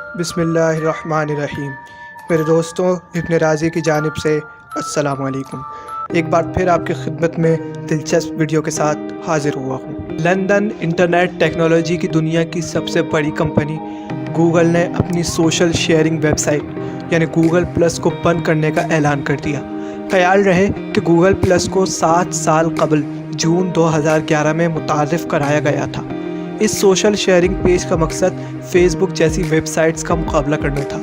बिस्मिल्लाहिर्रहमानिर्रहीम। मेरे दोस्तों, ابن राज़ी की जानिब से अस्सलाम वालेकुम। एक बार फिर आपकी खिदमत में दिलचस्प वीडियो के साथ हाजिर हुआ हूँ। लंदन इंटरनेट टेक्नोलॉजी की दुनिया की सबसे बड़ी कंपनी गूगल ने अपनी सोशल शेयरिंग वेबसाइट यानी गूगल प्लस को बंद करने का ऐलान कर दिया। ख्याल रहे कि गूगल प्लस को 7 साल कबल जून 2011 में मुतारिफ़ कराया गया था। इस सोशल शेयरिंग पेज का मकसद फेसबुक जैसी वेबसाइट्स का मुकाबला करना था।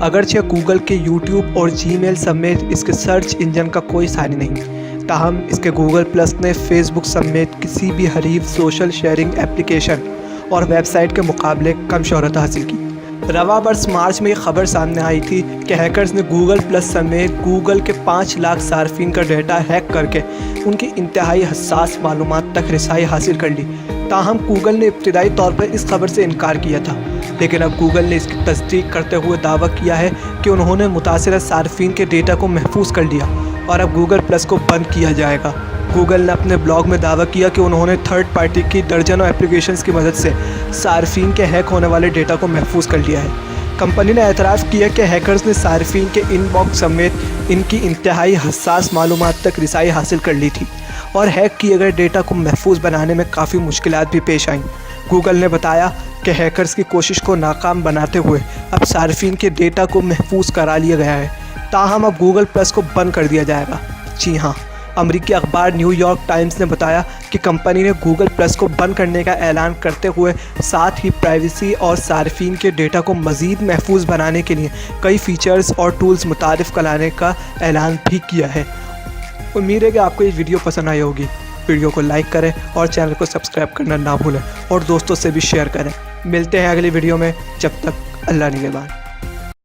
अगरचे गूगल के यूट्यूब और जीमेल समेत इसके सर्च इंजन का कोई सानी नहीं, ताहम इसके गूगल प्लस ने फेसबुक समेत किसी भी हरीफ सोशल शेयरिंग एप्लीकेशन और वेबसाइट के मुकाबले कम शोहरत हासिल की। रवा बरस मार्च में ये खबर सामने आई थी कि हैकर्स ने गूगल प्लस समेत गूगल के 5 लाख सार्फिन का डेटा हैक करके उनकी इंतहाई हसास मालूमात तक रसाई हासिल कर ली। ताहम गूगल ने इब्तिदाई तौर पर इस खबर से इनकार किया था, लेकिन अब गूगल ने इसकी तस्दीक करते हुए दावा किया है कि उन्होंने मुतासिर सार्फिन के डेटा को महफूज कर लिया और अब गूगल प्लस को बंद किया जाएगा। गूगल ने अपने ब्लॉग में दावा किया कि उन्होंने थर्ड पार्टी की दर्जनों एप्लीकेशंस की मदद से सार्फिन के हैक होने वाले डेटा को महफूज कर लिया है। कंपनी ने एतराफ़ किया कि हैकर्स ने सार्फिन के इनबॉक्स समेत इनकी इंतहाई हसास मालूमात तक रसाई हासिल कर ली थी और हैक किए गए डेटा को महफूज बनाने में काफ़ी मुश्किलात भी पेश आईं। गूगल ने बताया कि हैकर्स की कोशिश को नाकाम बनाते हुए अब सार्फिन के डेटा को महफूज करा लिया गया है, ताहम अब गूगल प्लस को बंद कर दिया जाएगा। जी हाँ, अमरीकी अखबार न्यूयॉर्क टाइम्स ने बताया कि कंपनी ने गूगल प्लस को बंद करने का ऐलान करते हुए साथ ही प्राइवेसी और सार्फिन के डेटा को मज़ीद महफूज बनाने के लिए कई फ़ीचर्स और टूल्स मुतारिफ़ कराने का ऐलान भी किया है। उम्मीद है कि आपको ये वीडियो पसंद आई होगी। वीडियो को लाइक करें और चैनल को सब्सक्राइब करना ना भूलें और दोस्तों से भी शेयर करें। मिलते हैं अगली वीडियो में, जब तक अल्लाह निगहबान।